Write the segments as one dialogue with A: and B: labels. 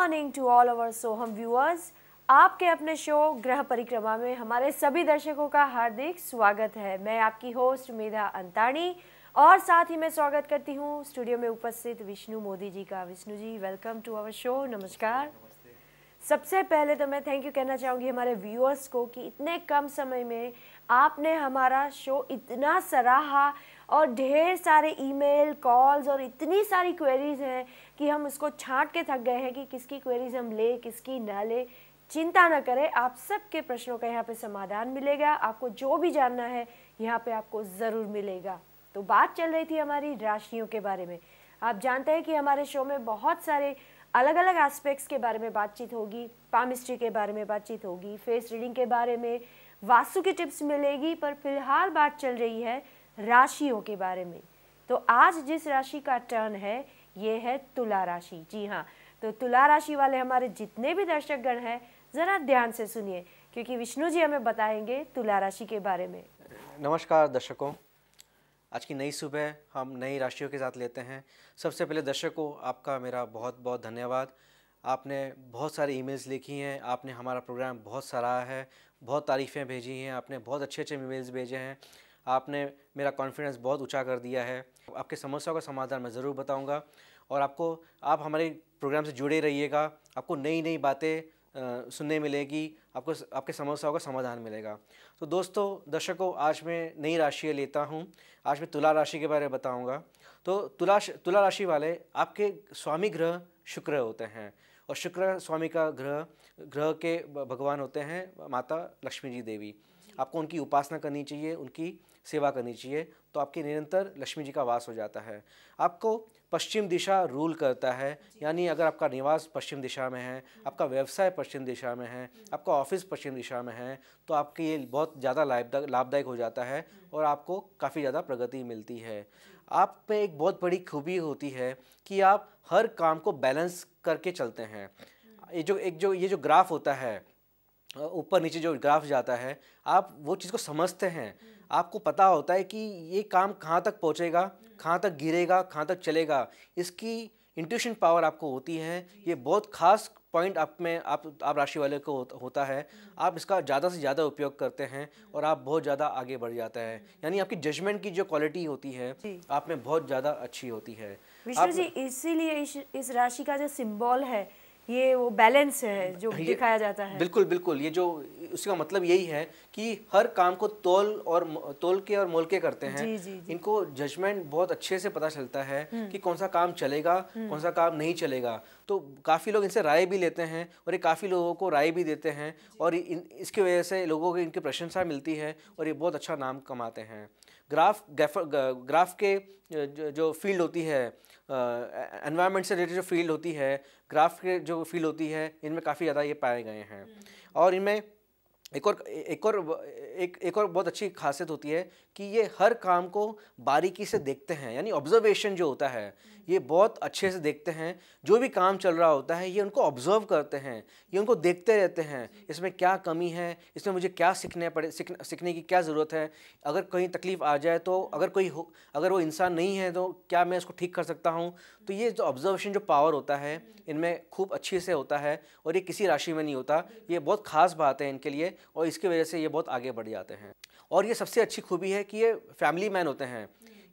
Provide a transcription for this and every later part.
A: Morning to all our Soham viewers. आपके अपने show ग्रह परिक्रमा में हमारे सभी दर्शकों का हार्दिक स्वागत है। मैं आपकी होस्ट मेधा अंतानी और साथ ही मैं स्वागत करती हूँ स्टूडियो में उपस्थित विष्णु मोदी जी का। Vishnu ji, welcome to our show. नमस्कार। सबसे पहले तो मैं थैंक यू कहना चाहूँगी हमारे व्यूअर्स को कि इतने कम समय में आपने हमारा शो इतना सराहा और ढेर सारे ईमेल, कॉल्स और इतनी सारी क्वेरीज हैं कि हम उसको छांट के थक गए हैं कि किसकी क्वेरीज हम ले, किसकी ना ले। चिंता न करें, आप सबके प्रश्नों का यहाँ पे समाधान मिलेगा। आपको जो भी जानना है यहाँ पे आपको ज़रूर मिलेगा। तो बात चल रही थी हमारी राशियों के बारे में। आप जानते हैं कि हमारे शो में बहुत सारे अलग अलग एस्पेक्ट्स के बारे में बातचीत होगी, पामिस्ट्री के बारे में बातचीत होगी, फेस रीडिंग के बारे में, वास्तु की टिप्स मिलेगी। पर फिलहाल बात चल रही है राशियों के बारे में। तो आज जिस राशि का टर्न है ये है तुला राशि। जी हाँ, तो तुला राशि वाले हमारे जितने भी दर्शकगण हैं ज़रा ध्यान से सुनिए, क्योंकि विष्णु जी हमें बताएंगे तुला राशि के बारे में।
B: नमस्कार दर्शकों, आज की नई सुबह हम नई राशियों के साथ लेते हैं। सबसे पहले दर्शकों, आपका मेरा बहुत बहुत धन्यवाद। आपने बहुत सारी ईमेल्स लिखी हैं, आपने हमारा प्रोग्राम बहुत सराहा है, बहुत तारीफ़ें भेजी हैं, आपने बहुत अच्छे अच्छे ईमेल्स भेजे हैं, आपने मेरा कॉन्फिडेंस बहुत ऊंचा कर दिया है। आपके समस्याओं का समाधान मैं ज़रूर बताऊंगा और आप हमारे प्रोग्राम से जुड़े रहिएगा। आपको नई नई बातें सुनने मिलेगी, आपको आपके समस्याओं का समाधान मिलेगा। तो दोस्तों, दर्शकों, आज मैं नई राशि लेता हूं। आज मैं तुला राशि के बारे में बताऊंगा। तो तुला राशि वाले आपके स्वामी ग्रह शुक्र होते हैं और शुक्र स्वामी का ग्रह के भगवान होते हैं माता लक्ष्मी जी देवी। आपको उनकी उपासना करनी चाहिए, उनकी सेवा करनी चाहिए, तो आपके निरंतर लक्ष्मी जी का वास हो जाता है। आपको पश्चिम दिशा रूल करता है, यानी अगर आपका निवास पश्चिम दिशा में है, आपका व्यवसाय पश्चिम दिशा में है, आपका ऑफिस पश्चिम दिशा में है, तो आपके ये बहुत ज़्यादा लाभदायक हो जाता है और आपको काफ़ी ज़्यादा प्रगति मिलती है। आप में एक बहुत बड़ी खूबी होती है कि आप हर काम को बैलेंस करके चलते हैं। ये जो ग्राफ होता है, ऊपर नीचे जो ग्राफ जाता है, आप वो चीज़ को समझते हैं। आपको पता होता है कि ये काम कहाँ तक पहुँचेगा, कहाँ तक गिरेगा, कहाँ तक चलेगा। इसकी इंट्यूशन पावर आपको होती है। ये बहुत खास पॉइंट आप राशि वाले को होता है। आप इसका ज़्यादा से ज़्यादा उपयोग करते हैं और आप बहुत ज़्यादा आगे बढ़ जाते हैं। यानी आपकी जजमेंट की जो क्वालिटी होती है आप में बहुत ज़्यादा अच्छी होती है।
A: विष्णु जी, इसीलिए इस राशि का जो सिंबल है ये वो बैलेंस है जो दिखाया जाता है।
B: बिल्कुल बिल्कुल, ये जो उसका मतलब यही है कि हर काम को तोल के और मोल के करते हैं। जी। इनको जजमेंट बहुत अच्छे से पता चलता है कि कौन सा काम चलेगा, कौन सा काम नहीं चलेगा। तो काफ़ी लोग इनसे राय भी लेते हैं और ये काफ़ी लोगों को राय भी देते हैं और इसकी वजह से लोगों को इनकी प्रशंसा मिलती है और ये बहुत अच्छा नाम कमाते हैं। ग्राफ के जो फील्ड होती है, एनवायरनमेंट से रिलेटेड जो फील्ड होती है, ग्राफ के जो फील्ड होती है, इनमें काफ़ी ज़्यादा ये पाए गए हैं। और इनमें एक और बहुत अच्छी खासियत होती है कि ये हर काम को बारीकी से देखते हैं, यानी ऑब्जर्वेशन जो होता है ये बहुत अच्छे से देखते हैं। जो भी काम चल रहा होता है ये उनको ऑब्जर्व करते हैं, ये उनको देखते रहते हैं, इसमें क्या कमी है, इसमें मुझे क्या सीखने की क्या ज़रूरत है। अगर कहीं तकलीफ़ आ जाए तो अगर वो इंसान नहीं है तो क्या मैं उसको ठीक कर सकता हूँ। तो ये जो ऑब्जर्वेशन जो पावर होता है इनमें खूब अच्छे से होता है और ये किसी राशि में नहीं होता। ये बहुत ख़ास बात है इनके लिए और इसकी वजह से ये बहुत आगे बढ़ जाते हैं। और ये सबसे अच्छी खूबी है कि ये फैमिली मैन होते हैं।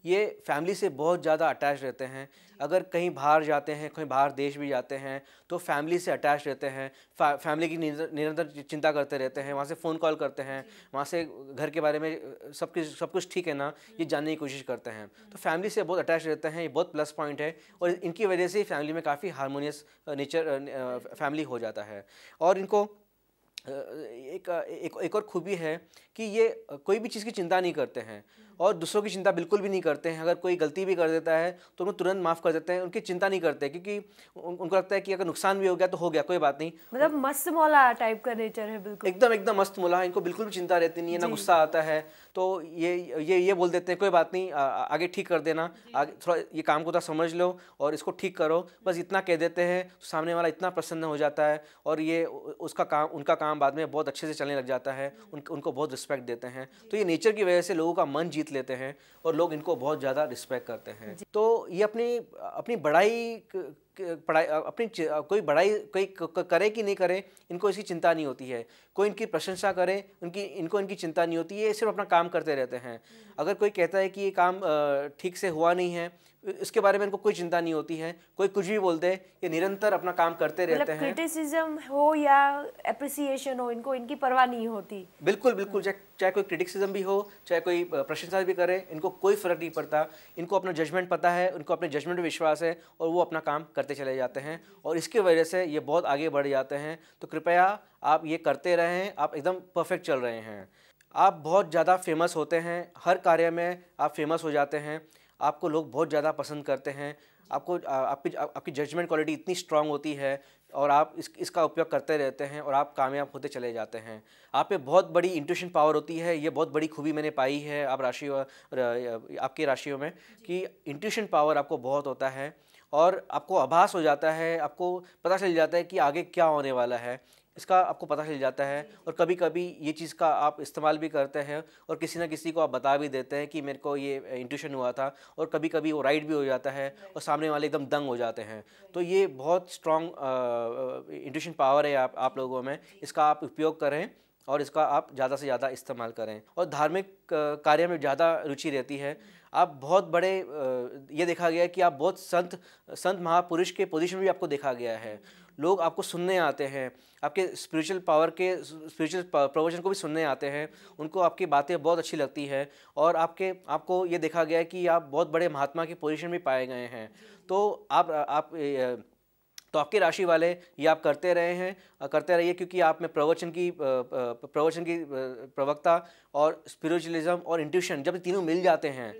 B: ये फैमिली से बहुत ज़्यादा अटैच रहते हैं। अगर कहीं बाहर जाते हैं, कहीं बाहर देश भी जाते हैं तो फैमिली से अटैच रहते हैं। फैमिली की निरंतर चिंता करते रहते हैं, वहाँ से फ़ोन कॉल करते हैं, वहाँ से घर के बारे में सब कुछ ठीक है ना, ये जानने की कोशिश करते हैं। तो फैमिली से बहुत अटैच रहते हैं, ये बहुत प्लस पॉइंट है और इनकी वजह से फैमिली में काफ़ी हारमोनियस नेचर फैमिली हो जाता है। और इनको एक और खूबी है कि ये कोई भी चीज़ की चिंता नहीं करते हैं और दूसरों की चिंता बिल्कुल भी नहीं करते हैं। अगर कोई गलती भी कर देता है तो उनको तुरंत माफ़ कर देते हैं, उनकी चिंता नहीं करते क्योंकि उनको लगता है कि अगर नुकसान भी हो गया तो हो गया, कोई बात नहीं।
A: मतलब मस्त मौला टाइप का नेचर है, बिल्कुल
B: एकदम मस्त मौला। इनको बिल्कुल भी चिंता रहती नहीं है, ना गुस्सा आता है। तो ये बोल देते हैं कोई बात नहीं, आगे ठीक कर देना, आगे थोड़ा ये काम को थोड़ा समझ लो और इसको ठीक करो, बस इतना कह देते हैं। सामने वाला इतना प्रसन्न हो जाता है और ये उनका काम बाद में बहुत अच्छे से चलने लग जाता है। उनको बहुत रिस्पेक्ट देते हैं। तो ये नेचर की वजह से लोगों का मन जीत लेते हैं और लोग इनको बहुत ज़्यादा रिस्पेक्ट करते हैं। तो ये अपनी बड़ाई पढ़ाई कोई पढ़ाई कोई करे कि नहीं करे, इनको इसकी चिंता नहीं होती है। कोई इनकी प्रशंसा करे, इनकी चिंता नहीं होती है। ये सिर्फ अपना काम करते रहते हैं। अगर कोई कहता है कि ये काम ठीक से हुआ नहीं है, इसके बारे में इनको कोई चिंता नहीं होती है। कोई कुछ भी बोल दे, ये निरंतर अपना काम करते रहते हैं।
A: क्रिटिसिज्म हो या एप्रिसिएशन हो, इनको इनकी परवाह नहीं होती।
B: बिल्कुल बिल्कुल, चाहे कोई क्रिटिसिज्म भी हो, चाहे कोई प्रशंसा भी करे, इनको कोई फर्क नहीं पड़ता। इनको अपना जजमेंट पता है, उनको अपने जजमेंट में विश्वास है और वो अपना काम करते चले जाते हैं और इसकी वजह से ये बहुत आगे बढ़ जाते हैं। तो कृपया आप ये करते रहें, आप एकदम परफेक्ट चल रहे हैं। आप बहुत ज़्यादा फेमस होते हैं, हर कार्य में आप फेमस हो जाते हैं, आपको लोग बहुत ज़्यादा पसंद करते हैं। आपकी जजमेंट क्वालिटी इतनी स्ट्रांग होती है और आप इसका उपयोग करते रहते हैं और आप कामयाब होते चले जाते हैं। आप में बहुत बड़ी इंट्यूशन पावर होती है। ये बहुत बड़ी खूबी मैंने पाई है आपकी राशियों में कि इंट्यूशन पावर आपको बहुत होता है और आपको आभास हो जाता है, आपको पता चल जाता है कि आगे क्या होने वाला है, इसका आपको पता चल जाता है। और कभी कभी ये चीज़ का आप इस्तेमाल भी करते हैं और किसी ना किसी को आप बता भी देते हैं कि मेरे को ये इंट्यूशन हुआ था, और कभी कभी वो राइट भी हो जाता है और सामने वाले एकदम दंग हो जाते हैं। तो ये बहुत स्ट्रॉन्ग इंट्यूशन पावर है आप लोगों में। इसका आप उपयोग करें और इसका आप ज़्यादा से ज़्यादा इस्तेमाल करें। और धार्मिक कार्य में ज़्यादा रुचि रहती है। आप बहुत बड़े ये देखा गया है कि आप बहुत संत महापुरुष के पोजीशन में भी आपको देखा गया है। लोग आपको सुनने आते हैं, आपके स्पिरिचुअल प्रवचन को भी सुनने आते हैं। उनको आपकी बातें बहुत अच्छी लगती है और आपको ये देखा गया है कि आप बहुत बड़े महात्मा की पोजीशन में पाए गए हैं। तो आपकी राशि वाले ये आप करते रहिए क्योंकि आप में प्रवचन की प्रवक्ता और स्पिरिचुअलिज्म और इंट्यूशन जब तीनों मिल जाते हैं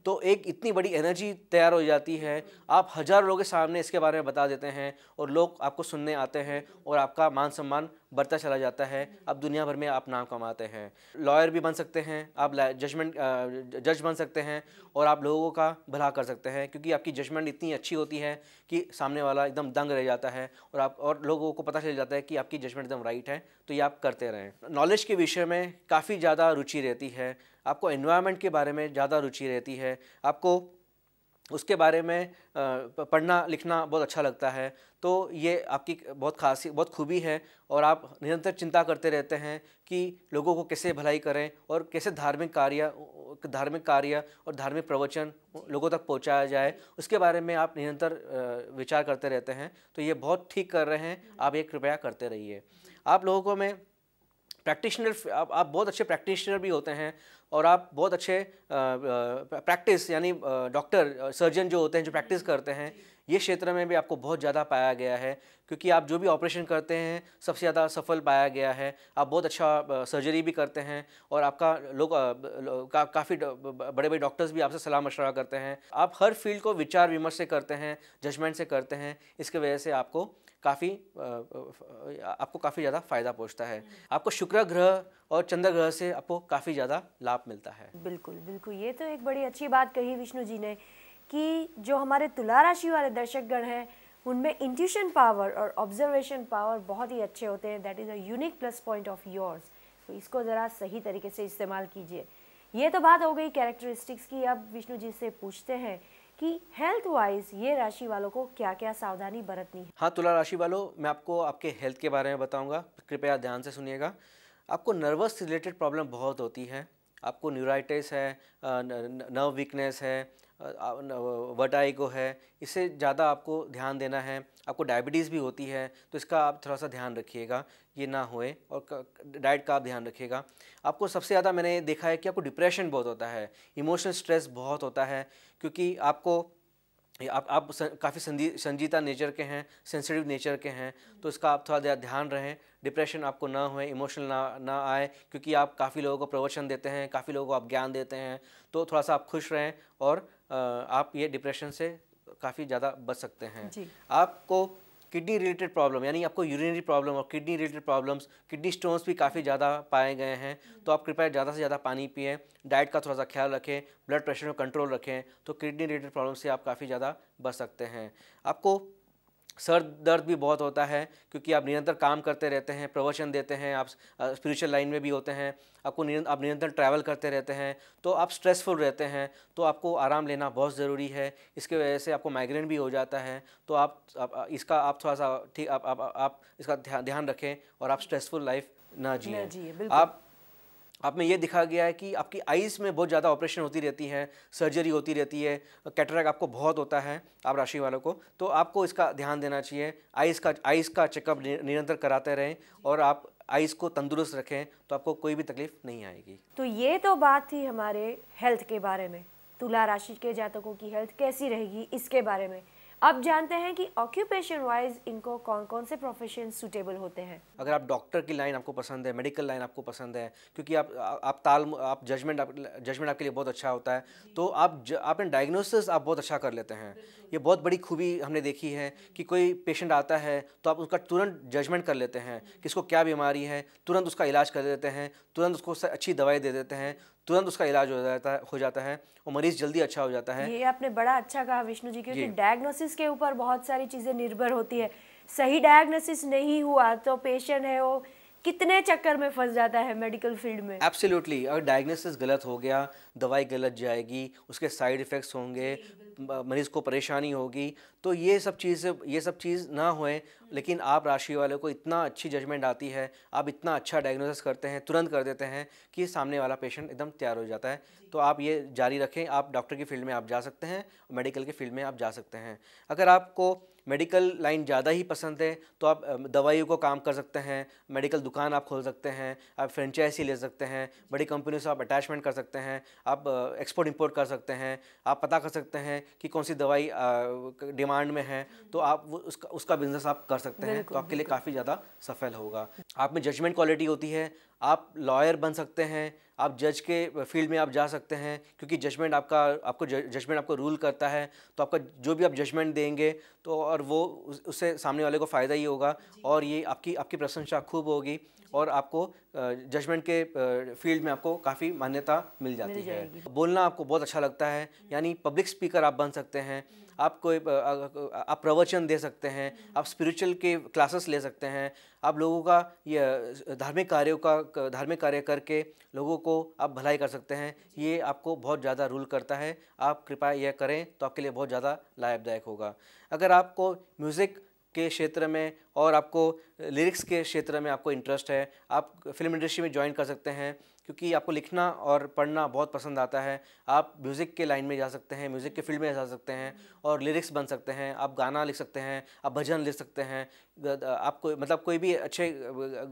B: तो एक इतनी बड़ी एनर्जी तैयार हो जाती है। आप हज़ारों लोगों के सामने इसके बारे में बता देते हैं और लोग आपको सुनने आते हैं और आपका मान सम्मान बढ़ता चला जाता है। आप दुनिया भर में आप नाम कमाते हैं। लॉयर भी बन सकते हैं, आप जज बन सकते हैं और आप लोगों का भला कर सकते हैं क्योंकि आपकी जजमेंट इतनी अच्छी होती है कि सामने वाला एकदम दंग रह जाता है और लोगों को पता चल जाता है कि आपकी जजमेंट एकदम राइट है। तो ये आप करते रहें। नॉलेज के विषय में काफ़ी ज़्यादा रुचि रहती है। आपको एनवायरनमेंट के बारे में ज़्यादा रुचि रहती है। आपको उसके बारे में पढ़ना लिखना बहुत अच्छा लगता है। तो ये आपकी बहुत खूबी है और आप निरंतर चिंता करते रहते हैं कि लोगों को कैसे भलाई करें और कैसे धार्मिक कार्य और धार्मिक प्रवचन लोगों तक पहुंचाया जाए, उसके बारे में आप निरंतर विचार करते रहते हैं। तो ये बहुत ठीक कर रहे हैं, आप ये कृपया करते रहिए। आप लोगों में प्रैक्टिशनर, आप बहुत अच्छे प्रैक्टिशनर भी होते हैं और आप बहुत अच्छे प्रैक्टिस यानी डॉक्टर सर्जन जो होते हैं जो प्रैक्टिस करते हैं, ये क्षेत्र में भी आपको बहुत ज़्यादा पाया गया है क्योंकि आप जो भी ऑपरेशन करते हैं सबसे ज़्यादा सफल पाया गया है। आप बहुत अच्छा सर्जरी भी करते हैं और आपका काफ़ी बड़े बड़े डॉक्टर्स भी आपसे सलाह मशवरा करते हैं। आप हर फील्ड को विचार विमर्श से करते हैं, जजमेंट से करते हैं। इसके वजह से आपको काफ़ी ज़्यादा फ़ायदा पहुंचता है। आपको शुक्र ग्रह और चंद्र ग्रह से आपको काफ़ी ज़्यादा लाभ मिलता है।
A: बिल्कुल बिल्कुल, ये तो एक बड़ी अच्छी बात कही विष्णु जी ने कि जो हमारे तुला राशि वाले दर्शकगण हैं उनमें इंट्यूशन पावर और ऑब्जर्वेशन पावर बहुत ही अच्छे होते हैं। That is a unique plus point of yours. तो इसको ज़रा सही तरीके से इस्तेमाल कीजिए। ये तो बात हो गई कैरेक्टरिस्टिक्स की। अब विष्णु जी से पूछते हैं कि हेल्थ वाइज ये राशि वालों को क्या क्या सावधानी बरतनी है।
B: हाँ, तुला राशि वालों, मैं आपको आपके हेल्थ के बारे में बताऊंगा, कृपया ध्यान से सुनिएगा। आपको नर्वस रिलेटेड प्रॉब्लम बहुत होती है। आपको न्यूराइटिस है, नर्व वीकनेस है, वर्टाइगो है, इससे ज़्यादा आपको ध्यान देना है। आपको डायबिटीज़ भी होती है तो इसका आप थोड़ा सा ध्यान रखिएगा, ये ना होए, और डाइट का आप ध्यान रखिएगा। आपको सबसे ज़्यादा मैंने देखा है कि आपको डिप्रेशन बहुत होता है, इमोशनल स्ट्रेस बहुत होता है क्योंकि आप काफ़ी संजीदा नेचर के हैं, सेंसिटिव नेचर के हैं। तो इसका आप थोड़ा ध्यान रहें, डिप्रेशन आपको ना होए, इमोशनल ना आए क्योंकि आप काफ़ी लोगों को प्रवचन देते हैं, काफ़ी लोगों को आप ज्ञान देते हैं। तो थोड़ा सा आप खुश रहें और आप ये डिप्रेशन से काफ़ी ज़्यादा बच सकते हैं। आपको किडनी रिलेटेड प्रॉब्लम यानी आपको यूरिनरी प्रॉब्लम और kidney related problems, kidney stones भी काफ़ी ज़्यादा पाए गए हैं। तो आप कृपया ज़्यादा से ज़्यादा पानी पिएं, डाइट का थोड़ा सा ख्याल रखें, ब्लड प्रेशर में कंट्रोल रखें, तो किडनी रिलेटेड प्रॉब्लम से आप काफ़ी ज़्यादा बच सकते हैं। आपको सर दर्द भी बहुत होता है, क्योंकि आप निरंतर काम करते रहते हैं, प्रवचन देते हैं, आप स्पिरिचुअल लाइन में भी होते हैं, आप निरंतर ट्रैवल करते रहते हैं, तो आप स्ट्रेसफुल रहते हैं, तो आपको आराम लेना बहुत ज़रूरी है। इसके वजह से आपको माइग्रेन भी हो जाता है, तो इसका आप थोड़ा सा ठीक आप इसका ध्यान रखें और आप स्ट्रेसफुल लाइफ ना जिएं।
A: जी बिल्कुल।
B: आप में ये दिखा गया है कि आपकी आइज़ में बहुत ज़्यादा ऑपरेशन होती रहती है, सर्जरी होती रहती है, कैटरैक्ट आपको बहुत होता है आप राशि वालों को, तो आपको इसका ध्यान देना चाहिए। आइज़ का चेकअप निरंतर कराते रहें और आप आइज़ को तंदुरुस्त रखें, तो आपको कोई भी तकलीफ नहीं आएगी।
A: तो ये तो बात थी हमारे हेल्थ के बारे में, तुला राशि के जातकों की हेल्थ कैसी रहेगी इसके बारे में। अब जानते हैं कि ऑक्यूपेशन वाइज इनको कौन कौन से प्रोफेशन सूटेबल होते हैं।
B: अगर आप डॉक्टर की लाइन आपको पसंद है, मेडिकल लाइन आपको पसंद है, क्योंकि आप जजमेंट आपके लिए बहुत अच्छा होता है, तो आपने डायग्नोसिस आप बहुत अच्छा कर लेते हैं। ये बहुत बड़ी खूबी हमने देखी है कि कोई पेशेंट आता है तो आप उसका तुरंत जजमेंट कर लेते हैं कि इसको क्या बीमारी है, तुरंत उसका इलाज कर देते हैं, तुरंत उसको अच्छी दवाई दे देते हैं, तुरंत उसका इलाज हो जाता है और मरीज़ जल्दी अच्छा हो जाता है।
A: ये आपने बड़ा अच्छा कहा विष्णु जी, क्योंकि डायग्नोसिस के ऊपर बहुत सारी चीज़ें निर्भर होती है। सही डायग्नोसिस नहीं हुआ तो पेशेंट है वो कितने चक्कर में फंस जाता है मेडिकल फील्ड में।
B: एब्सोल्युटली, अगर डायग्नोसिस गलत हो गया, दवाई गलत जाएगी, उसके साइड इफ़ेक्ट्स होंगे, मरीज़ को परेशानी होगी, तो ये सब चीज़ ना होए। लेकिन आप राशि वालों को इतना अच्छी जजमेंट आती है, आप इतना अच्छा डायग्नोसिस करते हैं, तुरंत कर देते हैं कि सामने वाला पेशेंट एकदम तैयार हो जाता है। तो आप ये जारी रखें। आप डॉक्टर की फील्ड में आप जा सकते हैं, मेडिकल की फील्ड में आप जा सकते हैं। अगर आपको मेडिकल लाइन ज़्यादा ही पसंद है तो आप दवाइयों को काम कर सकते हैं, मेडिकल दुकान आप खोल सकते हैं, आप फ्रेंचाइजी ले सकते हैं, बड़ी कंपनियों से आप अटैचमेंट कर सकते हैं, आप एक्सपोर्ट इंपोर्ट कर सकते हैं, आप पता कर सकते हैं कि कौन सी दवाई डिमांड में है, तो आप उसका बिजनेस आप कर सकते हैं, तो आपके लिए काफ़ी ज़्यादा सफल होगा। आप में जजमेंट क्वालिटी होती है, आप लॉयर बन सकते हैं, आप जज के फील्ड में आप जा सकते हैं, क्योंकि जजमेंट आपको रूल करता है। तो आपका जो भी आप जजमेंट देंगे तो और वो उससे सामने वाले को फ़ायदा ही होगा, और ये आपकी प्रशंसा खूब होगी, और आपको जजमेंट के फील्ड में आपको काफ़ी मान्यता मिल जाती है। बोलना आपको बहुत अच्छा लगता है, यानी पब्लिक स्पीकर आप बन सकते हैं, आप प्रवचन दे सकते हैं, आप स्पिरिचुअल के क्लासेस ले सकते हैं, आप लोगों का ये धार्मिक कार्य करके लोगों को आप भलाई कर सकते हैं। ये आपको बहुत ज़्यादा रूल करता है। आप कृपया यह करें तो आपके लिए बहुत ज़्यादा लाभदायक होगा। अगर आपको म्यूज़िक के क्षेत्र में और आपको लिरिक्स के क्षेत्र में आपको इंटरेस्ट है, आप फिल्म इंडस्ट्री में ज्वाइन कर सकते हैं, क्योंकि आपको लिखना और पढ़ना बहुत पसंद आता है। आप म्यूज़िक के लाइन में जा सकते हैं, म्यूज़िक के फील्ड में जा सकते हैं और लिरिक्स बन सकते हैं। आप गाना लिख सकते हैं, आप भजन लिख सकते हैं, आपको कोई भी अच्छे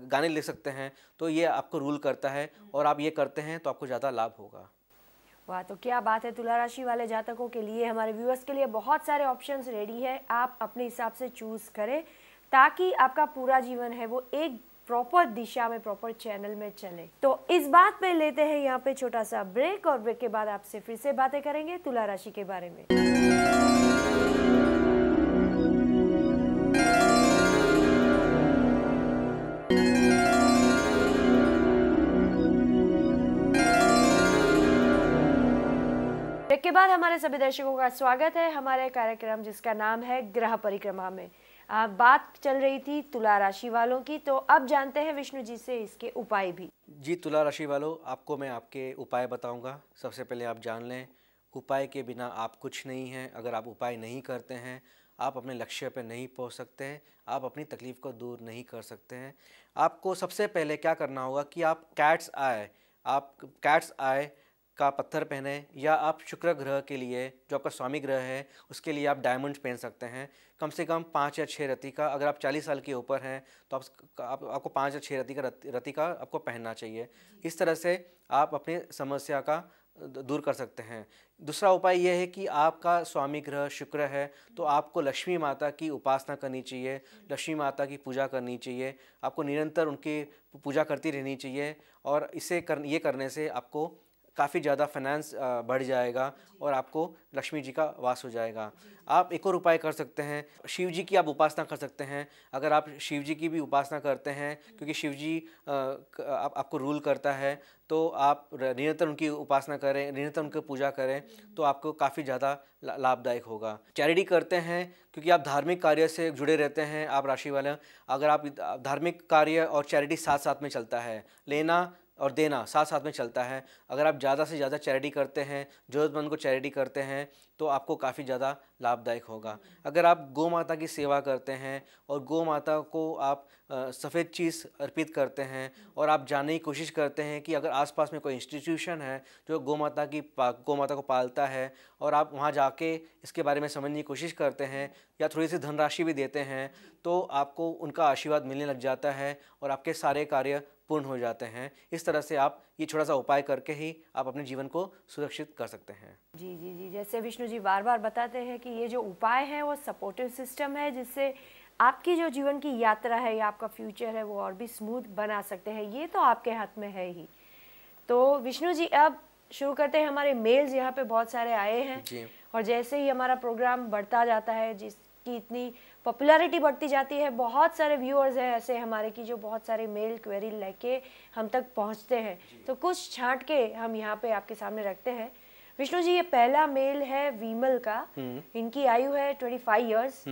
B: गाने लिख सकते हैं। तो ये आपको रूल करता है, और आप ये करते हैं तो आपको ज़्यादा लाभ होगा।
A: वाह, तो क्या बात है। तुला राशि वाले जातकों के लिए, हमारे व्यूअर्स के लिए बहुत सारे ऑप्शंस रेडी है। आप अपने हिसाब से चूज़ करें ताकि आपका पूरा जीवन है वो एक प्रॉपर दिशा में, प्रॉपर चैनल में चले। तो इस बात पे लेते हैं यहाँ पे छोटा सा ब्रेक, और ब्रेक के बाद आपसे फिर से बातें करेंगे तुला राशि के बारे में। ब्रेक के बाद हमारे सभी दर्शकों का स्वागत है हमारे कार्यक्रम जिसका नाम है ग्रह परिक्रमा में। बात चल रही थी तुला राशि वालों की, तो अब जानते हैं विष्णु जी से इसके उपाय भी।
B: जी, तुला राशि वालों, आपको मैं आपके उपाय बताऊंगा। सबसे पहले आप जान लें, उपाय के बिना आप कुछ नहीं हैं। अगर आप उपाय नहीं करते हैं, आप अपने लक्ष्य पर नहीं पहुंच सकते हैं, आप अपनी तकलीफ़ को दूर नहीं कर सकते हैं। आपको सबसे पहले क्या करना होगा कि आप कैट्स आय का पत्थर पहने, या आप शुक्र ग्रह के लिए, जो आपका स्वामी ग्रह है, उसके लिए आप डायमंड्स पहन सकते हैं। कम से कम 5 या 6 रत्ती का। अगर आप 40 साल के ऊपर हैं तो आपको 5 या 6 रत्ती का आपको पहनना चाहिए। इस तरह से आप अपनी समस्या का दूर कर सकते हैं। दूसरा उपाय यह है कि आपका स्वामी ग्रह शुक्र है, तो आपको लक्ष्मी माता की उपासना करनी चाहिए, लक्ष्मी माता की पूजा करनी चाहिए। आपको निरंतर उनकी पूजा करती रहनी चाहिए, और ये करने से आपको काफ़ी ज़्यादा फाइनेंस बढ़ जाएगा और आपको लक्ष्मी जी का वास हो जाएगा। आप एक और उपाय कर सकते हैं, शिव जी की आप उपासना कर सकते हैं। अगर आप शिव जी की भी उपासना करते हैं, क्योंकि शिव जी आपको रूल करता है, तो आप निरंतर उनकी उपासना करें, निरंतर उनकी पूजा करें, तो आपको काफ़ी ज़्यादा लाभदायक होगा। चैरिटी करते हैं, क्योंकि आप धार्मिक कार्य से जुड़े रहते हैं, आप राशि वाले। अगर आप धार्मिक कार्य और चैरिटी साथ साथ में चलता है, लेना और देना साथ साथ में चलता है। अगर आप ज़्यादा से ज़्यादा चैरिटी करते हैं, ज़रूरतमंद को चैरिटी करते हैं, तो आपको काफ़ी ज़्यादा लाभदायक होगा। अगर आप गौ माता की सेवा करते हैं और गौ माता को आप सफ़ेद चीज़ अर्पित करते हैं और आप जानने की कोशिश करते हैं कि अगर आसपास में कोई इंस्टीट्यूशन है जो गौ माता को पालता है, और आप वहाँ जाके इसके बारे में समझने की कोशिश करते हैं या थोड़ी सी धनराशि भी देते हैं, तो आपको उनका आशीर्वाद मिलने लग जाता है और आपके सारे कार्य पूर्ण हो जाते हैं। इस तरह से आप ये छोटा सा उपाय करके ही आप अपने जीवन को सुरक्षित कर सकते हैं।
A: जी जी जी, जैसे विष्णु जी बार बार बताते हैं कि ये जो उपाय है वो सपोर्टिव सिस्टम है, जिससे आपकी जो जीवन की यात्रा है या आपका फ्यूचर है वो और भी स्मूथ बना सकते हैं। ये तो आपके हाथ में है ही। तो विष्णु जी अब शुरू करते हैं। हमारे मेल्स यहाँ पे बहुत सारे आए हैं
B: जी।
A: और जैसे ही हमारा प्रोग्राम बढ़ता जाता है, जिसकी इतनी पॉपुलैरिटी बढ़ती जाती है, बहुत सारे व्यूअर्स हैं ऐसे हमारे की जो बहुत सारे मेल क्वेरी लेके हम तक पहुँचते हैं। तो कुछ छांट के हम यहाँ पे आपके सामने रखते हैं। विष्णु जी, ये पहला मेल है विमल का। इनकी आयु है 25 इयर्स।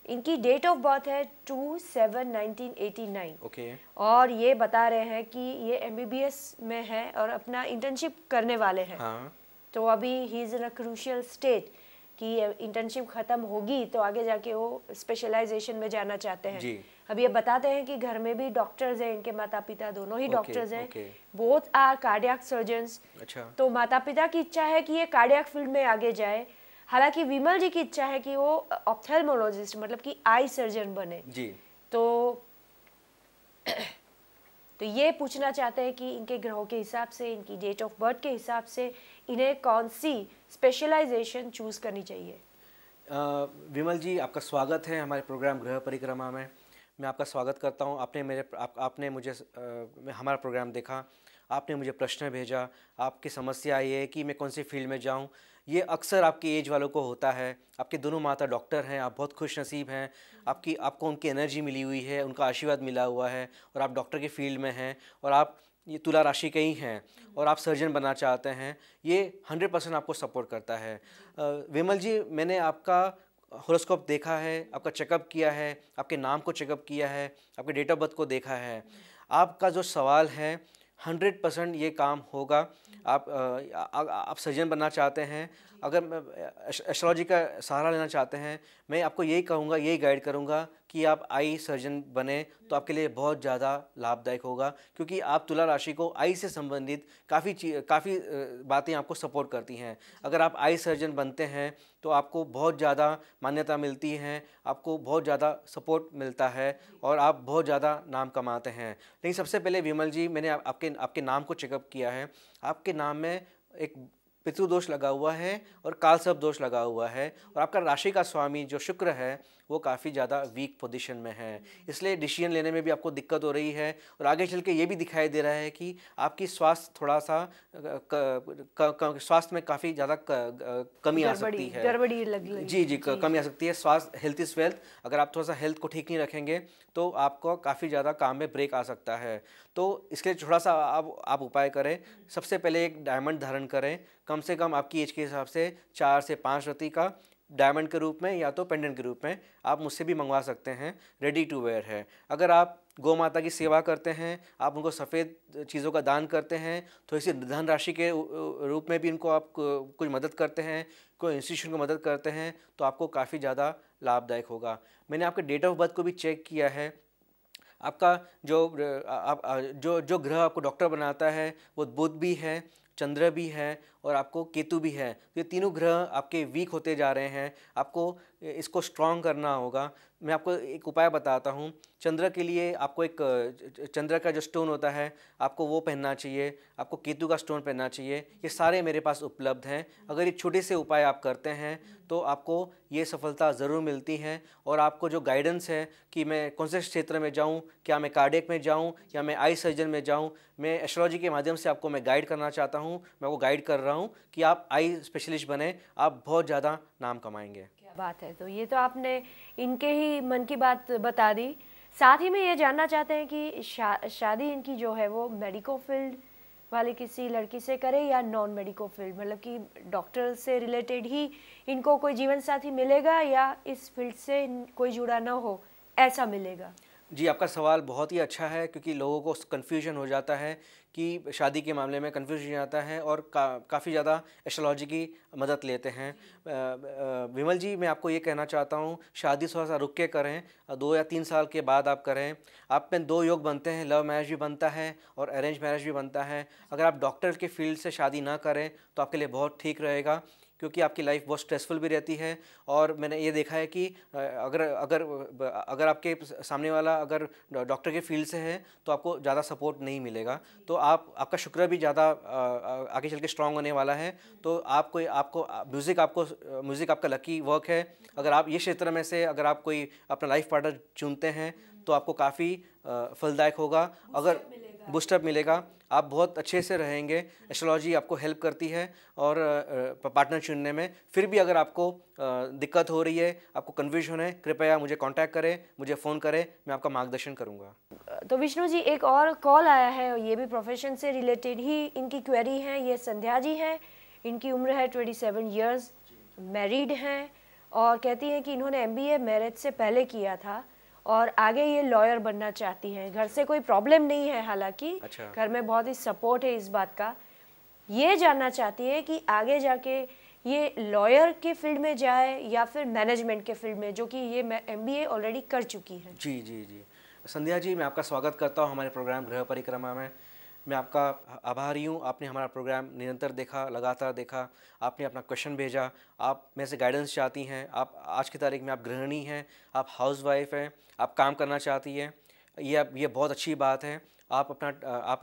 A: इनकी डेट ऑफ बर्थ है 2/7/1989।
B: ओके।
A: और ये बता रहे हैं कि ये MBBS में है और अपना इंटर्नशिप करने वाले हैं।
B: हाँ।
A: तो अभी he is in a crucial state कि इंटर्नशिप खत्म होगी तो आगे जाके वो स्पेशलाइजेशन में जाना चाहते हैं।
B: जी।
A: अभी ये बताते हैं कि घर में भी डॉक्टर्स हैं, इनके माता पिता दोनों ही डॉक्टर्स हैं,
B: okay.
A: Both are cardiac surgeons.
B: अच्छा।
A: तो माता पिता की इच्छा है कि ये कार्डियक फील्ड में आगे जाए, हालांकि विमल जी की इच्छा है कि वो ऑप्थेल्मोलॉजिस्ट मतलब कि आई सर्जन बने।
B: जी।
A: तो ये पूछना चाहते हैं कि इनके ग्रहों के हिसाब से, इनकी डेट ऑफ बर्थ के हिसाब से इन्हें कौन सी स्पेशलाइजेशन चूज करनी चाहिए।
B: विमल जी, आपका स्वागत है हमारे प्रोग्राम गृह परिक्रमा में। मैं आपका स्वागत करता हूं। आपने मुझे हमारा प्रोग्राम देखा, आपने मुझे प्रश्न भेजा, आपकी समस्या ये है कि मैं कौन सी फील्ड में जाऊं। ये अक्सर आपकी एज वालों को होता है। आपके दोनों माता डॉक्टर हैं, आप बहुत खुश नसीब हैं। आपको उनकी एनर्जी मिली हुई है, उनका आशीर्वाद मिला हुआ है और आप डॉक्टर के फील्ड में हैं और आप ये तुला राशि के ही हैं और आप सर्जन बनना चाहते हैं। ये 100% आपको सपोर्ट करता है। विमल जी, मैंने आपका हॉरोस्कोप देखा है, आपका चेकअप किया है, आपके नाम को चेकअप किया है, आपके डेट ऑफ बर्थ को देखा है। आपका जो सवाल है 100% ये काम होगा। आप सर्जन बनना चाहते हैं, अगर एस्ट्रोलॉजी का सहारा लेना चाहते हैं, मैं आपको यही कहूँगा, यही गाइड करूँगा कि आप आई सर्जन बने तो आपके लिए बहुत ज़्यादा लाभदायक होगा, क्योंकि आप तुला राशि को आई से संबंधित काफ़ी बातें आपको सपोर्ट करती हैं। अगर आप आई सर्जन बनते हैं तो आपको बहुत ज़्यादा मान्यता मिलती है, आपको बहुत ज़्यादा सपोर्ट मिलता है और आप बहुत ज़्यादा नाम कमाते हैं। लेकिन सबसे पहले विमल जी, मैंने आपके नाम को चेकअप किया है। आपके नाम में एक पितृदोष लगा हुआ है और कालसर्प दोष लगा हुआ है और आपका राशि का स्वामी जो शुक्र है वो काफ़ी ज़्यादा वीक पोजीशन में है, इसलिए डिसीजन लेने में भी आपको दिक्कत हो रही है और आगे चल के ये भी दिखाई दे रहा है कि आपकी स्वास्थ्य थोड़ा सा स्वास्थ्य में काफ़ी ज़्यादा कमी आ सकती है,
A: गड़बड़ी लग रही है। जी,
B: कमी आ सकती है। स्वास्थ्य, हेल्थ इज़ वेल्थ। अगर आप थोड़ा सा हेल्थ को ठीक नहीं रखेंगे तो आपको काफ़ी ज़्यादा काम में ब्रेक आ सकता है। तो इसके लिए थोड़ा सा आप उपाय करें। सबसे पहले एक डायमंड धारण करें, कम से कम आपकी एज के हिसाब से 4 से 5 रति का डायमंड के रूप में या तो पेंडेंट के रूप में आप मुझसे भी मंगवा सकते हैं, रेडी टू वेयर है। अगर आप गौ माता की सेवा करते हैं, आप उनको सफ़ेद चीज़ों का दान करते हैं, थोड़ी सी धन राशि के रूप में भी इनको आप कुछ मदद करते हैं, कोई इंस्टीट्यूशन को मदद करते हैं, तो आपको काफ़ी ज़्यादा लाभदायक होगा। मैंने आपके डेट ऑफ बर्थ को भी चेक किया है। आपका जो ग्रह आपको डॉक्टर बनाता है वो बुध भी है, चंद्र भी है और आपको केतु भी है। ये तीनों ग्रह आपके वीक होते जा रहे हैं, आपको इसको स्ट्रॉन्ग करना होगा। मैं आपको एक उपाय बताता हूँ। चंद्र के लिए आपको एक चंद्र का जो स्टोन होता है आपको वो पहनना चाहिए, आपको केतु का स्टोन पहनना चाहिए। ये सारे मेरे पास उपलब्ध हैं। अगर ये छोटे से उपाय आप करते हैं तो आपको ये सफलता ज़रूर मिलती है। और आपको जो गाइडेंस है कि मैं कौन से क्षेत्र में जाऊँ, क्या मैं कार्डियक में जाऊँ या मैं आई सर्जन में जाऊँ, मैं एस्ट्रोलॉजी के माध्यम से आपको मैं गाइड करना चाहता हूँ। मैं आपको गाइड कर रहा हूँ कि आप आई स्पेशलिस्ट बने, आप बहुत ज़्यादा नाम कमाएंगे।
A: क्या बात है। तो ये तो आपने इनके ही मन की बात बता दी। साथ ही में ये जानना चाहते हैं कि शादी इनकी जो है वो मेडिको फील्ड वाली किसी लड़की से करे या नॉन मेडिको फील्ड, मतलब कि डॉक्टर से रिलेटेड ही इनको कोई जीवन साथी मिलेगा या इस फील्ड से कोई जुड़ा ना हो ऐसा मिलेगा?
B: जी, आपका सवाल बहुत ही अच्छा है, क्योंकि लोगों को कन्फ्यूजन हो जाता है कि शादी के मामले में कन्फ्यूजन हो जाता है और काफ़ी ज़्यादा एस्ट्रोलॉजी की मदद लेते हैं। विमल जी, मैं आपको ये कहना चाहता हूँ, शादी थोड़ा सा रुक के करें, 2 या 3 साल के बाद आप करें। आप में 2 योग बनते हैं, लव मैरिज भी बनता है और अरेंज मैरिज भी बनता है। अगर आप डॉक्टर के फील्ड से शादी ना करें तो आपके लिए बहुत ठीक रहेगा, क्योंकि आपकी लाइफ बहुत स्ट्रेसफुल भी रहती है। और मैंने ये देखा है कि अगर अगर अगर आपके सामने वाला अगर डॉक्टर के फील्ड से है तो आपको ज़्यादा सपोर्ट नहीं मिलेगा। तो आपका शुक्र भी ज़्यादा आगे चल के स्ट्रांग होने वाला है। तो आपको आपको म्यूज़िक आपका लकी वर्क है। अगर आप ये क्षेत्र में से अगर आप कोई अपना लाइफ पार्टनर चुनते हैं तो आपको काफ़ी फलदायक होगा। अगर बूस्टअप मिलेगा, आप बहुत अच्छे से रहेंगे। एस्ट्रोलॉजी आपको हेल्प करती है और पार्टनर चुनने में। फिर भी अगर आपको दिक्कत हो रही है, आपको कन्फ्यूजन है, कृपया मुझे कांटेक्ट करें, मुझे फ़ोन करें, मैं आपका मार्गदर्शन करूंगा।
A: तो विष्णु जी, एक और कॉल आया है और ये भी प्रोफेशन से रिलेटेड ही इनकी क्वेरी है। ये संध्या जी हैं, इनकी उम्र है 27 इयर्स, मैरिड हैं और कहती हैं कि इन्होंने MBA मैरिज से पहले किया था और आगे ये लॉयर बनना चाहती हैं। घर से कोई प्रॉब्लम नहीं है, हालांकि
B: अच्छा।
A: घर में बहुत ही सपोर्ट है इस बात का। ये जानना चाहती है कि आगे जाके ये लॉयर के फील्ड में जाए या फिर मैनेजमेंट के फील्ड में, जो कि ये MBA ऑलरेडी कर चुकी है।
B: जी जी जी, संध्या जी, मैं आपका स्वागत करता हूँ हमारे प्रोग्राम गृह परिक्रमा में। मैं आपका आभारी हूँ, आपने हमारा प्रोग्राम निरंतर देखा, लगातार देखा, आपने अपना क्वेश्चन भेजा, आप मेरे से गाइडेंस चाहती हैं। आप आज की तारीख में आप गृहिणी हैं, आप हाउसवाइफ हैं, आप काम करना चाहती हैं। ये बहुत अच्छी बात है। आप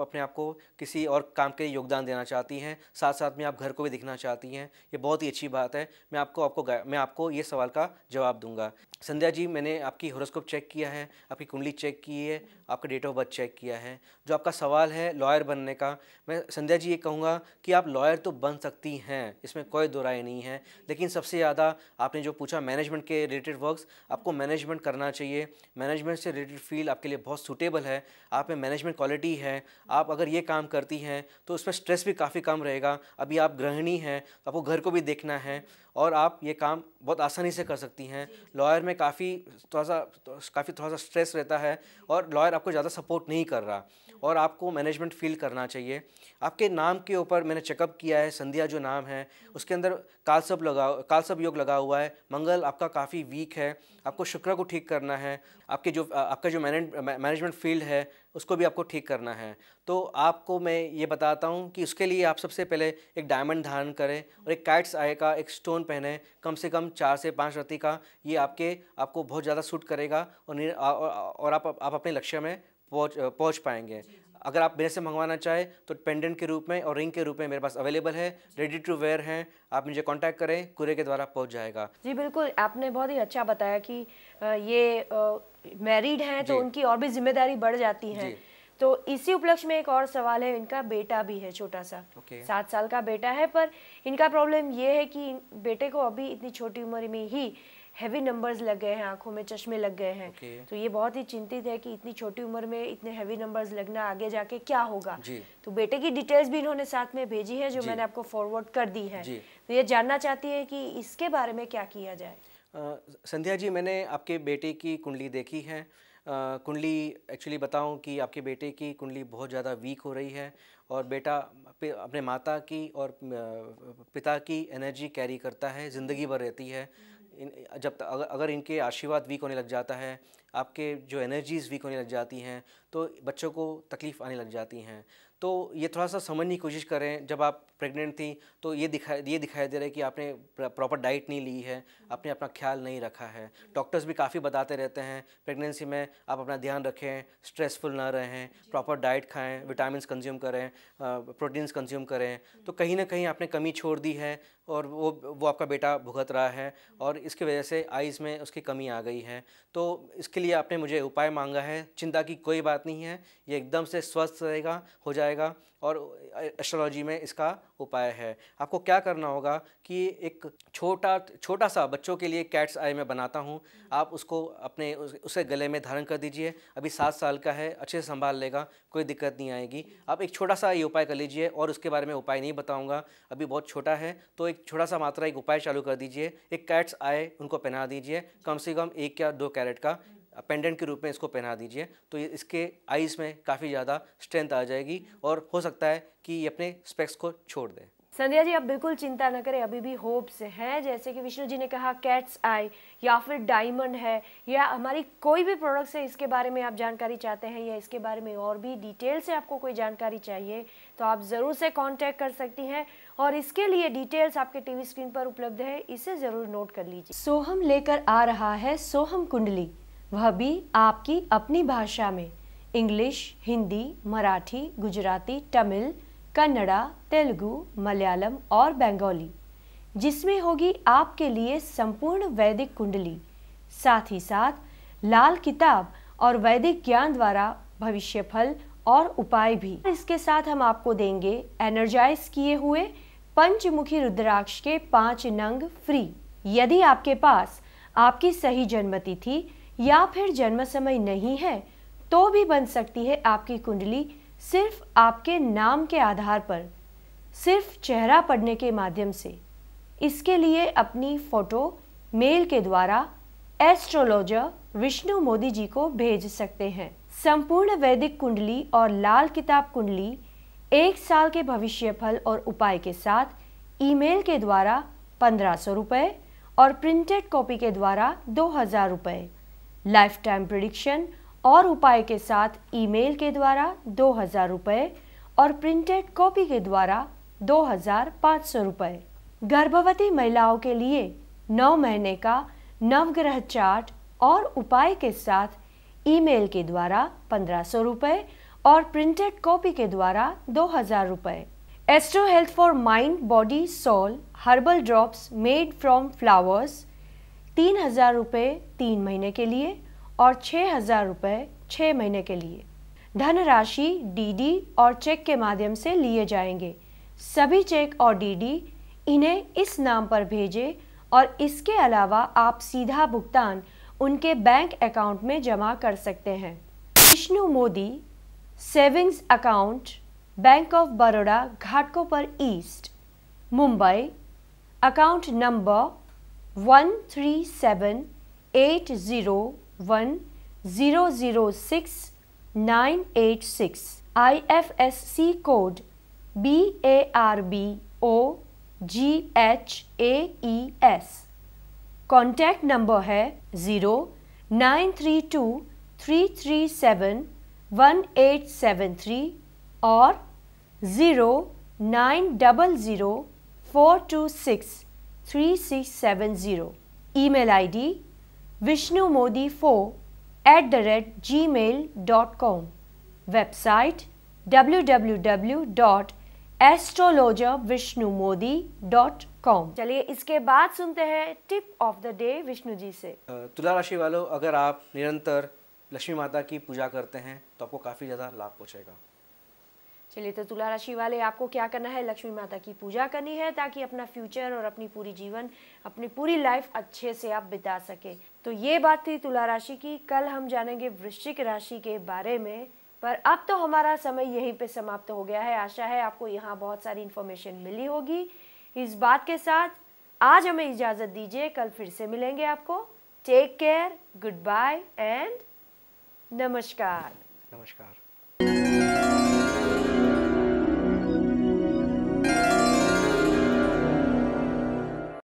B: अपने आप को किसी और काम के लिए योगदान देना चाहती हैं, साथ साथ में आप घर को भी दिखना चाहती हैं। ये बहुत ही अच्छी बात है। मैं आपको ये सवाल का जवाब दूंगा। संध्या जी, मैंने आपकी हॉरोस्कोप चेक किया है, आपकी कुंडली चेक की है, आपका डेट ऑफ बर्थ चेक किया है। जो आपका सवाल है लॉयर बनने का, मैं संध्या जी ये कहूँगा कि आप लॉयर तो बन सकती हैं, इसमें कोई दो राय नहीं है। लेकिन सबसे ज़्यादा आपने जो पूछा मैनेजमेंट के रिलेटेड वर्क्स, आपको मैनेजमेंट करना चाहिए। मैनेजमेंट से रिलेटेड फील्ड आपके लिए बहुत सूटेबल है। आप में मैनेजमेंट क्वालिटी है। आप अगर ये काम करती हैं तो उसमें स्ट्रेस भी काफ़ी कम रहेगा। अभी आप गृहिणी हैं, आपको घर को भी देखना है और आप ये काम बहुत आसानी से कर सकती हैं। लॉयर में थोड़ा सा स्ट्रेस रहता है और लॉयर आपको ज़्यादा सपोर्ट नहीं कर रहा, और आपको मैनेजमेंट फील करना चाहिए। आपके नाम के ऊपर मैंने चेकअप किया है, संध्या जो नाम है उसके अंदर कालसर्प योग लगा हुआ है। मंगल आपका काफ़ी वीक है, आपको शुक्र को ठीक करना है। आपका जो मैनेजमेंट फील्ड है उसको भी आपको ठीक करना है। तो आपको मैं ये बताता हूँ कि उसके लिए आप सबसे पहले एक डायमंड धारण करें और एक कैट्स आई का एक स्टोन पहने, कम से कम 4 से 5 रत्ती का। ये आपको बहुत ज़्यादा सूट करेगा और आप अपने लक्ष्य में पहुँच पाएंगे। अगर आप मेरे से मंगवाना चाहें तो पेंडेंट के रूप में और रिंग के रूप में मेरे पास अवेलेबल है, रेडी टू वेयर हैं। आप मुझे कांटेक्ट करें, कुरियर के द्वारा पहुंच जाएगा।
A: जी बिल्कुल, आपने बहुत ही अच्छा बताया कि ये मैरिड हैं तो उनकी और भी जिम्मेदारी बढ़ जाती है। तो इसी उपलक्ष्य में एक और सवाल है, इनका बेटा भी है छोटा सा, 7 साल का बेटा है, पर इनका प्रॉब्लम ये है कि बेटे को अभी इतनी छोटी उम्र में ही हैवी नंबर्स लग गए हैं, आंखों में चश्मे लग गए हैं। तो ये बहुत ही चिंतित है कि इतनी छोटी उम्र में इतने हैवी नंबर्स लगना आगे जाके क्या होगा। तो बेटे की डिटेल्स भी इन्होंने साथ में भेजी है जो मैंने आपको फॉरवर्ड कर दी है। तो ये जानना चाहती है कि इसके बारे में क्या किया जाए।
B: संध्या जी, मैंने आपके बेटे की कुंडली देखी है। कुंडली एक्चुअली बताऊं कि आपके बेटे की कुंडली बहुत ज़्यादा वीक हो रही है और बेटा अपने माता की और पिता की एनर्जी कैरी करता है, ज़िंदगी भर रहती है। अगर इनके आशीर्वाद वीक होने लग जाता है, आपके जो एनर्जीज़ वीक होने लग जाती हैं, तो बच्चों को तकलीफ़ आने लग जाती हैं। तो ये थोड़ा सा समझने की कोशिश करें। जब आप प्रेग्नेंट थी तो ये दिखाई दे रहा है कि आपने प्रॉपर डाइट नहीं ली है, आपने अपना ख्याल नहीं रखा है। डॉक्टर्स भी काफ़ी बताते रहते हैं प्रेगनेंसी में आप अपना ध्यान रखें, स्ट्रेसफुल ना रहें, प्रॉपर डाइट खाएं, विटामिन कंज्यूम करें, प्रोटीन्स कंज्यूम करें। तो कहीं ना कहीं आपने कमी छोड़ दी है और वो आपका बेटा भुगत रहा है और इसकी वजह से आइज़ में उसकी कमी आ गई है। तो इसके लिए आपने मुझे उपाय मांगा है। चिंता की कोई बात नहीं है, ये एकदम से स्वस्थ रहेगा, हो जाएगा और एस्ट्रोलॉजी में इसका उपाय है। आपको क्या करना होगा कि एक छोटा सा बच्चों के लिए कैट्स आई मैं बनाता हूँ, आप उसको अपने उसे गले में धारण कर दीजिए। अभी 7 साल का है, अच्छे से संभाल लेगा, कोई दिक्कत नहीं आएगी। आप एक छोटा सा ये उपाय कर लीजिए और उसके बारे में उपाय नहीं बताऊँगा, अभी बहुत छोटा है। तो एक छोटा सा मात्रा एक उपाय चालू कर दीजिए। एक कैट्स आई उनको पहना दीजिए, कम से कम 1 या 2 कैरेट का पेंडेंट के रूप में इसको पहना दीजिए। तो ये इसके आइज़ में काफ़ी ज़्यादा स्ट्रेंथ आ जाएगी और हो सकता है कि ये अपने स्पेक्स को छोड़ दें।
A: संध्या जी, आप बिल्कुल चिंता न करें, अभी भी होप्स हैं। जैसे कि विष्णु जी ने कहा कैट्स आई या फिर डायमंड है या हमारी कोई भी प्रोडक्ट्स है, इसके बारे में आप जानकारी चाहते हैं या इसके बारे में और भी डिटेल से आपको कोई जानकारी चाहिए तो आप ज़रूर से कांटेक्ट कर सकती हैं और इसके लिए डिटेल्स आपके टीवी स्क्रीन पर उपलब्ध है, इसे ज़रूर नोट कर लीजिए। सोहम लेकर आ रहा है सोहम कुंडली, वह भी आपकी अपनी भाषा में, इंग्लिश, हिंदी, मराठी, गुजराती, तमिल, कन्नड़ा, तेलुगु, मलयालम और बंगाली, जिसमें होगी आपके लिए संपूर्ण वैदिक कुंडली, साथ ही साथ लाल किताब और वैदिक ज्ञान द्वारा भविष्य फल और उपाय भी। इसके साथ हम आपको देंगे एनर्जाइज किए हुए पंचमुखी रुद्राक्ष के 5 नंग फ्री। यदि आपके पास आपकी सही जन्मतिथि या फिर जन्म समय नहीं है तो भी बन सकती है आपकी कुंडली सिर्फ आपके नाम के आधार पर, सिर्फ चेहरा पढ़ने के माध्यम से। इसके लिए अपनी फोटो मेल के द्वारा एस्ट्रोलॉजर विष्णु मोदी जी को भेज सकते हैं। संपूर्ण वैदिक कुंडली और लाल किताब कुंडली 1 साल के भविष्य फल और उपाय के साथ ईमेल के द्वारा 1500 रुपये और प्रिंटेड कॉपी के द्वारा 2000 रुपये, लाइफ टाइम प्रिडिक्शन और उपाय के साथ ईमेल के द्वारा 2000 रुपये और प्रिंटेड कॉपी के द्वारा 2500 रुपये। गर्भवती महिलाओं के लिए 9 महीने का नवग्रह चार्ट और उपाय के साथ ईमेल के द्वारा 1500 रुपये और प्रिंटेड कॉपी के द्वारा 2000 रुपये। Astro health for mind, body, soul herbal drops made from flowers 3000 रुपये 3 महीने के लिए और 6000 रुपये 6 महीने के लिए। धनराशि डीडी और चेक के माध्यम से लिए जाएंगे। सभी चेक और डीडी इन्हें इस नाम पर भेजें और इसके अलावा आप सीधा भुगतान उनके बैंक अकाउंट में जमा कर सकते हैं। Vishnu Modi savings account, bank of Baroda, Ghatkopar east, Mumbai, account number 137801006,986, IFSC code BARBOGHAES। Contact number है 0932-337-1873 और 0900-426-3670। Email ID vishnumodi4@gmail.com। Website www.astrologervishnumodi.com। चलिए इसके बाद सुनते हैं tip of the day Vishnu ji से।
B: तुला राशि वालों, अगर आप निरंतर लक्ष्मी माता की पूजा करते हैं तो आपको काफ़ी ज़्यादा लाभ पहुँचेगा।
A: चलिए, तो तुला राशि वाले आपको क्या करना है, लक्ष्मी माता की पूजा करनी है ताकि अपना फ्यूचर और अपनी पूरी जीवन, अपनी पूरी लाइफ अच्छे से आप बिता सके। तो ये बात थी तुला राशि की। कल हम जानेंगे वृश्चिक राशि के बारे में, पर अब तो हमारा समय यहीं पे समाप्त हो गया है। आशा है आपको यहाँ बहुत सारी इन्फॉर्मेशन मिली होगी। इस बात के साथ आज हमें इजाज़त दीजिए, कल फिर से मिलेंगे आपको। Take care, good bye and नमस्कार।
B: नमस्कार।